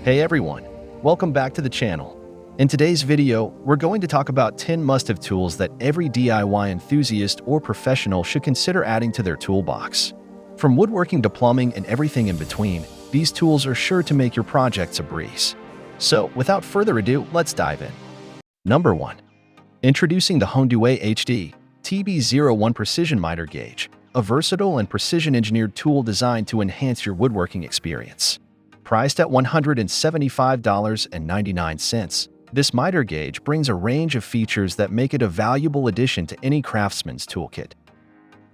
Hey everyone, welcome back to the channel. In today's video, we're going to talk about 10 must-have tools that every DIY enthusiast or professional should consider adding to their toolbox. From woodworking to plumbing and everything in between, these tools are sure to make your projects a breeze. So, without further ado, let's dive in. Number 1. Introducing the Hondu HDTB01 Precision Miter Gauge, a versatile and precision-engineered tool designed to enhance your woodworking experience. Priced at $175.99, this miter gauge brings a range of features that make it a valuable addition to any craftsman's toolkit.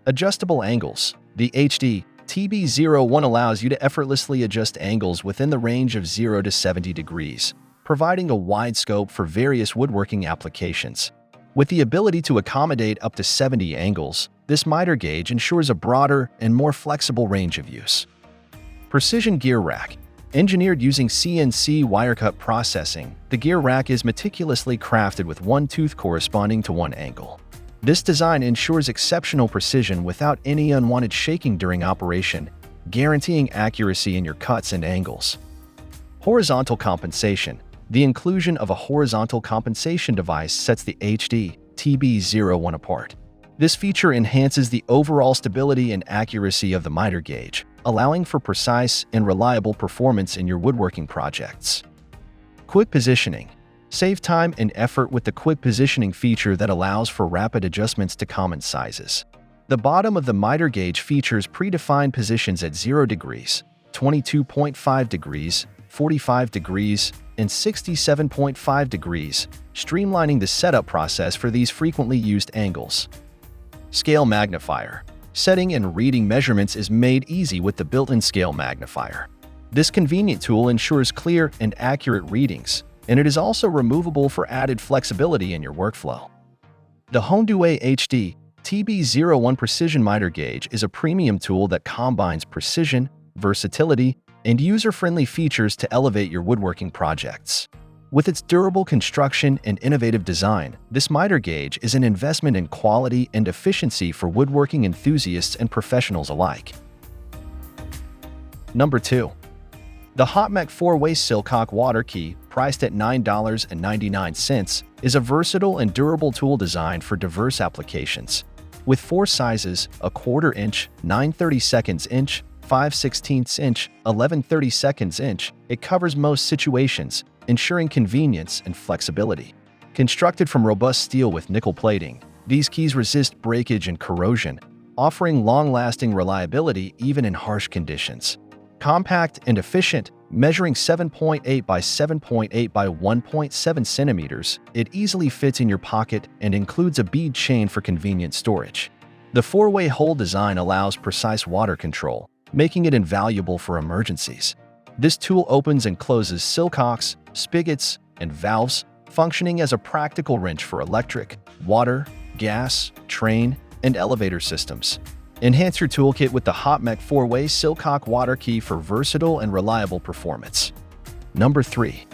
Adjustable angles. The HDTB01 allows you to effortlessly adjust angles within the range of 0 to 70 degrees, providing a wide scope for various woodworking applications. With the ability to accommodate up to 70 angles, this miter gauge ensures a broader and more flexible range of use. Precision Gear Rack. Engineered using CNC wire cut processing, the gear rack is meticulously crafted with one tooth corresponding to one angle. This design ensures exceptional precision without any unwanted shaking during operation, guaranteeing accuracy in your cuts and angles. Horizontal compensation. The inclusion of a horizontal compensation device sets the HDTB01 apart. This feature enhances the overall stability and accuracy of the miter gauge, allowing for precise and reliable performance in your woodworking projects. Quick positioning. Save time and effort with the quick positioning feature that allows for rapid adjustments to common sizes. The bottom of the miter gauge features predefined positions at 0 degrees, 22.5 degrees, 45 degrees, and 67.5 degrees, streamlining the setup process for these frequently used angles. Scale magnifier. Setting and reading measurements is made easy with the built-in scale magnifier. This convenient tool ensures clear and accurate readings, and it is also removable for added flexibility in your workflow. The Hondu HDTB01 Precision Miter Gauge is a premium tool that combines precision, versatility, and user-friendly features to elevate your woodworking projects. With its durable construction and innovative design, this miter gauge is an investment in quality and efficiency for woodworking enthusiasts and professionals alike. Number 2. The Mech 4-Way Silcock Water Key, priced at $9.99, is a versatile and durable tool designed for diverse applications. With 4 sizes, a 1/4 inch, 9/32 inch, 5/16 inch, 11/32 inch, it covers most situations, ensuring convenience and flexibility. Constructed from robust steel with nickel plating, these keys resist breakage and corrosion, offering long-lasting reliability even in harsh conditions. Compact and efficient, measuring 7.8 by 7.8 by 1.7 centimeters, it easily fits in your pocket and includes a bead chain for convenient storage. The 4-way hole design allows precise water control, making it invaluable for emergencies. This tool opens and closes silcocks, spigots, and valves, functioning as a practical wrench for electric, water, gas, train, and elevator systems. Enhance your toolkit with the Mech 4-Way Silcock Water Key for versatile and reliable performance. Number 3.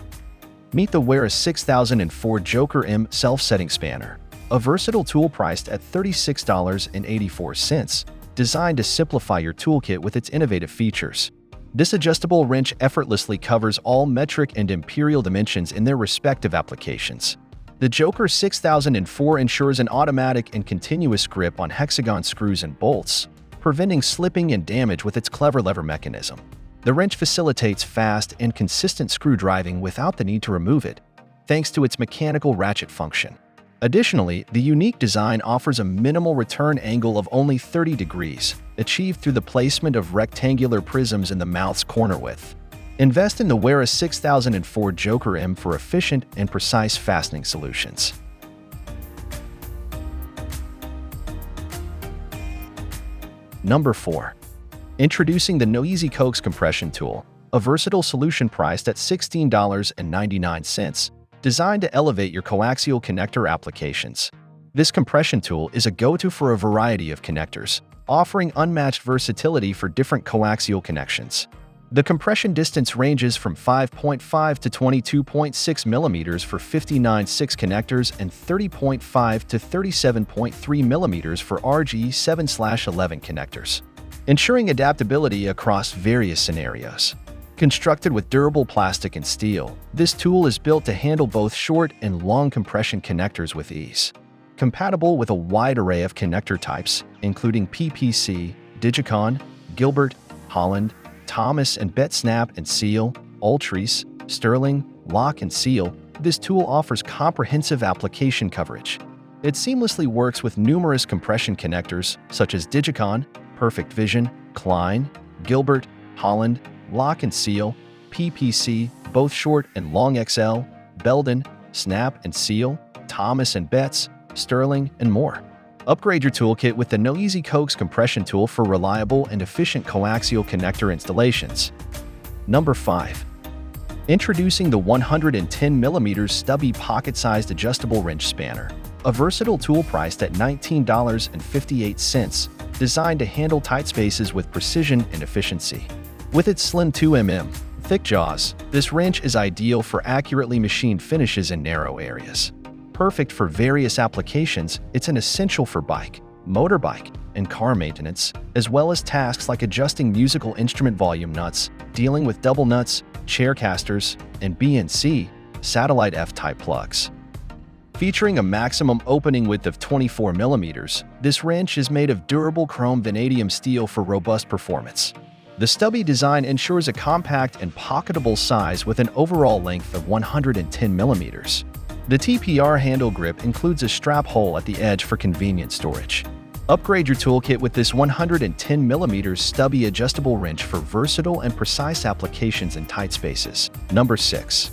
Meet the Weara 6004 Joker M Self-Setting Spanner, a versatile tool priced at $36.84, designed to simplify your toolkit with its innovative features. This adjustable wrench effortlessly covers all metric and imperial dimensions in their respective applications. The Joker 6004 ensures an automatic and continuous grip on hexagon screws and bolts, preventing slipping and damage with its clever lever mechanism. The wrench facilitates fast and consistent screw driving without the need to remove it, thanks to its mechanical ratchet function. Additionally, the unique design offers a minimal return angle of only 30 degrees, achieved through the placement of rectangular prisms in the mouth's corner width. Invest in the Weara 6004 Joker M for efficient and precise fastening solutions. Number 4. Introducing the Noeasy Coax Compression Tool, a versatile solution priced at $16.99, designed to elevate your coaxial connector applications. This compression tool is a go-to for a variety of connectors, offering unmatched versatility for different coaxial connections. The compression distance ranges from 5.5 to 22.6 millimeters for 59/6 connectors and 30.5 to 37.3 millimeters for RG7/11 connectors, ensuring adaptability across various scenarios. Constructed with durable plastic and steel, this tool is built to handle both short and long compression connectors with ease. Compatible with a wide array of connector types, including PPC, Digicon, Gilbert, Holland, Thomas and Bet Snap and Seal, Ultreece, Sterling, Lock and Seal, this tool offers comprehensive application coverage. It seamlessly works with numerous compression connectors such as Digicon, Perfect Vision, Klein, Gilbert, Holland, Lock and Seal, PPC, both short and long XL, Belden, Snap and Seal, Thomas and Betts, Sterling, and more. Upgrade your toolkit with the No-Easy Coax compression tool for reliable and efficient coaxial connector installations. Number 5. Introducing the 110mm stubby pocket-sized adjustable wrench spanner, a versatile tool priced at $19.58, designed to handle tight spaces with precision and efficiency. With its slim 2mm, thick jaws, this wrench is ideal for accurately machined finishes in narrow areas. Perfect for various applications, it's an essential for bike, motorbike, and car maintenance, as well as tasks like adjusting musical instrument volume nuts, dealing with double nuts, chair casters, and BNC, satellite F-type plugs. Featuring a maximum opening width of 24mm, this wrench is made of durable chrome vanadium steel for robust performance. The stubby design ensures a compact and pocketable size with an overall length of 110mm. The TPR handle grip includes a strap hole at the edge for convenient storage. Upgrade your toolkit with this 110mm stubby adjustable wrench for versatile and precise applications in tight spaces. Number 6.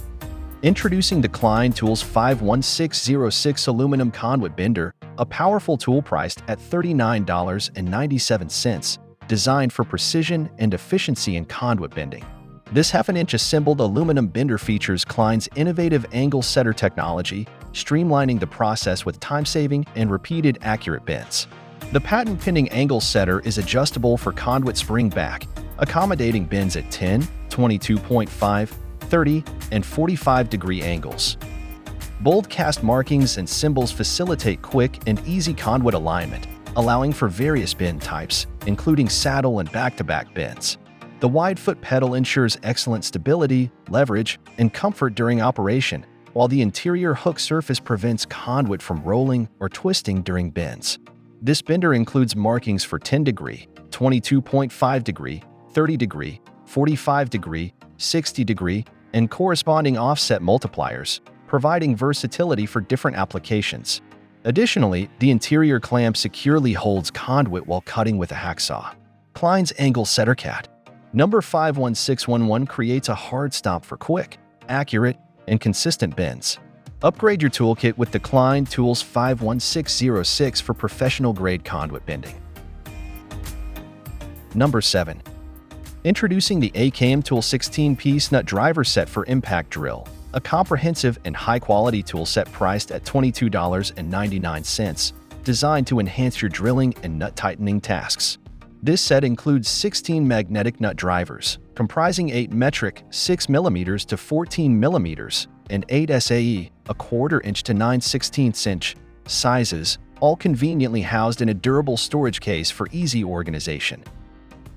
Introducing the Klein Tools 51606 Aluminum Conduit Bender, a powerful tool priced at $39.97, designed for precision and efficiency in conduit bending. This half-inch assembled aluminum bender features Klein's innovative angle setter technology, streamlining the process with time-saving and repeated accurate bends. The patent-pending angle setter is adjustable for conduit spring back, accommodating bends at 10, 22.5, 30, and 45-degree angles. Bold cast markings and symbols facilitate quick and easy conduit alignment, allowing for various bend types, including saddle and back-to-back bends. The wide foot pedal ensures excellent stability, leverage, and comfort during operation, while the interior hook surface prevents conduit from rolling or twisting during bends. This bender includes markings for 10-degree, 22.5-degree, 30-degree, 45-degree, 60-degree, and corresponding offset multipliers, providing versatility for different applications. Additionally, the interior clamp securely holds conduit while cutting with a hacksaw. Klein's Angle Setter Cat. Number 51611 creates a hard stop for quick, accurate, and consistent bends. Upgrade your toolkit with the Klein Tools 51606 for professional-grade conduit bending. Number 7. Introducing the AKM Tool 16-piece nut driver set for impact drill, a comprehensive and high-quality tool set priced at $22.99, designed to enhance your drilling and nut tightening tasks. This set includes 16 magnetic nut drivers, comprising 8 metric 6mm to 14mm and 8 SAE, a 1/4 inch to 9/16 inch sizes, all conveniently housed in a durable storage case for easy organization.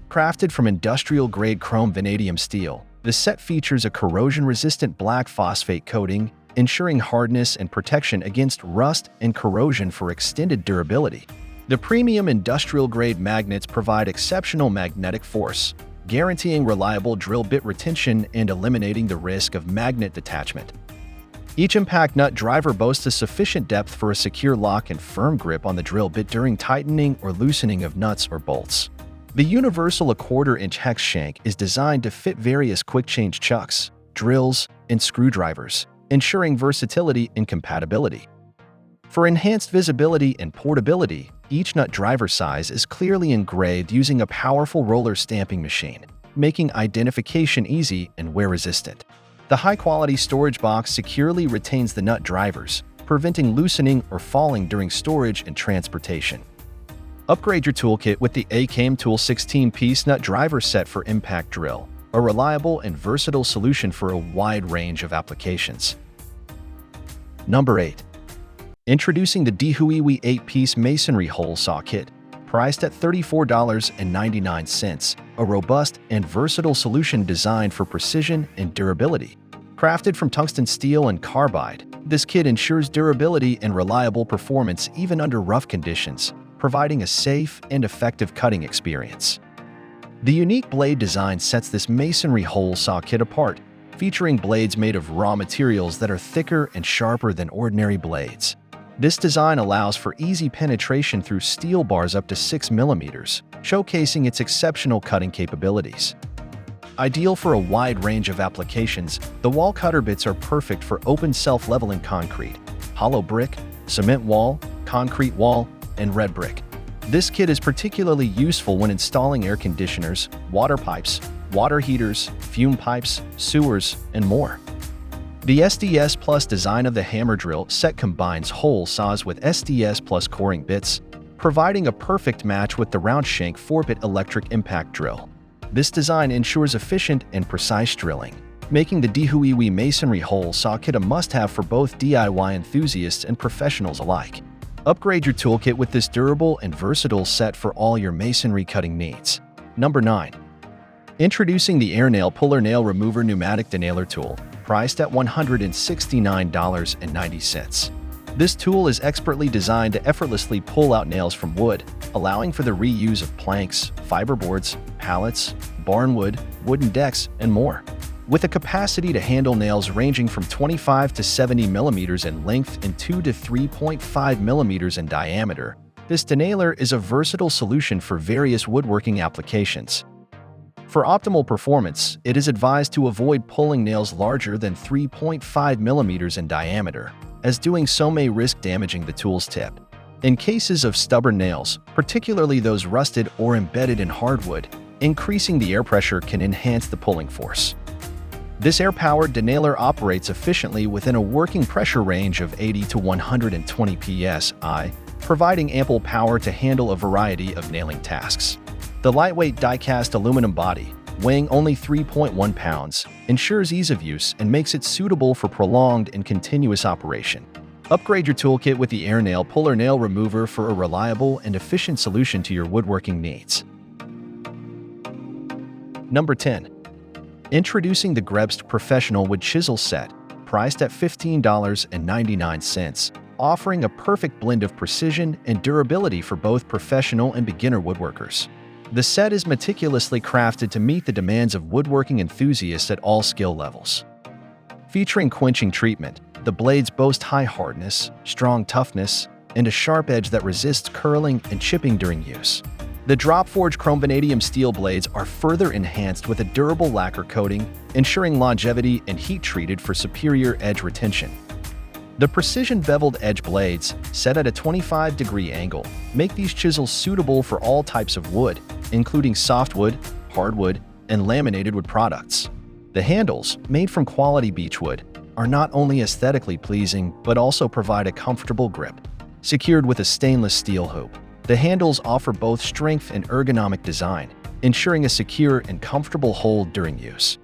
Crafted from industrial-grade chrome vanadium steel, the set features a corrosion-resistant black phosphate coating, ensuring hardness and protection against rust and corrosion for extended durability. The premium industrial-grade magnets provide exceptional magnetic force, guaranteeing reliable drill bit retention and eliminating the risk of magnet detachment. Each impact nut driver boasts a sufficient depth for a secure lock and firm grip on the drill bit during tightening or loosening of nuts or bolts. The universal 1/4 inch hex shank is designed to fit various quick-change chucks, drills, and screwdrivers, ensuring versatility and compatibility. For enhanced visibility and portability, each nut driver size is clearly engraved using a powerful roller stamping machine, making identification easy and wear-resistant. The high-quality storage box securely retains the nut drivers, preventing loosening or falling during storage and transportation. Upgrade your toolkit with the AKM Tool 16-piece nut driver set for impact drill, a reliable and versatile solution for a wide range of applications. Number 8. Introducing the Dehuiwi 8-piece Masonry Hole Saw Kit, priced at $34.99, a robust and versatile solution designed for precision and durability. Crafted from tungsten steel and carbide, this kit ensures durability and reliable performance even under rough conditions, providing a safe and effective cutting experience. The unique blade design sets this masonry hole saw kit apart, featuring blades made of raw materials that are thicker and sharper than ordinary blades. This design allows for easy penetration through steel bars up to 6 mm, showcasing its exceptional cutting capabilities. Ideal for a wide range of applications, the wall cutter bits are perfect for open self-leveling concrete, hollow brick, cement wall, concrete wall, and red brick. This kit is particularly useful when installing air conditioners, water pipes, water heaters, fume pipes, sewers, and more. The SDS Plus design of the hammer drill set combines hole saws with SDS Plus coring bits, providing a perfect match with the round shank 4-bit electric impact drill. This design ensures efficient and precise drilling, making the DHUIWI masonry hole saw kit a must-have for both DIY enthusiasts and professionals alike. Upgrade your toolkit with this durable and versatile set for all your masonry cutting needs. Number 9. Introducing the Air Nail Puller Nail Remover Pneumatic Denailer Tool, priced at $169.90. This tool is expertly designed to effortlessly pull out nails from wood, allowing for the reuse of planks, fiberboards, pallets, barnwood, wooden decks, and more. With a capacity to handle nails ranging from 25 to 70 mm in length and 2 to 3.5 mm in diameter, this denailer is a versatile solution for various woodworking applications. For optimal performance, it is advised to avoid pulling nails larger than 3.5 mm in diameter, as doing so may risk damaging the tool's tip. In cases of stubborn nails, particularly those rusted or embedded in hardwood, increasing the air pressure can enhance the pulling force. This air-powered denailer operates efficiently within a working pressure range of 80 to 120 psi, providing ample power to handle a variety of nailing tasks. The lightweight die-cast aluminum body, weighing only 3.1 pounds, ensures ease of use and makes it suitable for prolonged and continuous operation. Upgrade your toolkit with the Air Nail Puller Nail Remover for a reliable and efficient solution to your woodworking needs. Number 10. Introducing the Gerber Professional Wood Chisel Set, priced at $15.99, offering a perfect blend of precision and durability for both professional and beginner woodworkers. The set is meticulously crafted to meet the demands of woodworking enthusiasts at all skill levels. Featuring quenching treatment, the blades boast high hardness, strong toughness, and a sharp edge that resists curling and chipping during use. The drop-forged chrome vanadium steel blades are further enhanced with a durable lacquer coating, ensuring longevity and heat-treated for superior edge retention. The precision beveled edge blades, set at a 25-degree angle, make these chisels suitable for all types of wood, including softwood, hardwood, and laminated wood products. The handles, made from quality beechwood, are not only aesthetically pleasing but also provide a comfortable grip. Secured with a stainless steel hoop, the handles offer both strength and ergonomic design, ensuring a secure and comfortable hold during use.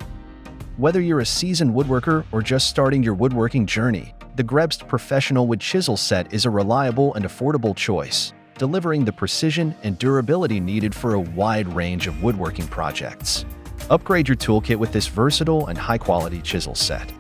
Whether you're a seasoned woodworker or just starting your woodworking journey, the Gerber Professional Wood Chisel Set is a reliable and affordable choice, delivering the precision and durability needed for a wide range of woodworking projects. Upgrade your toolkit with this versatile and high-quality chisel set.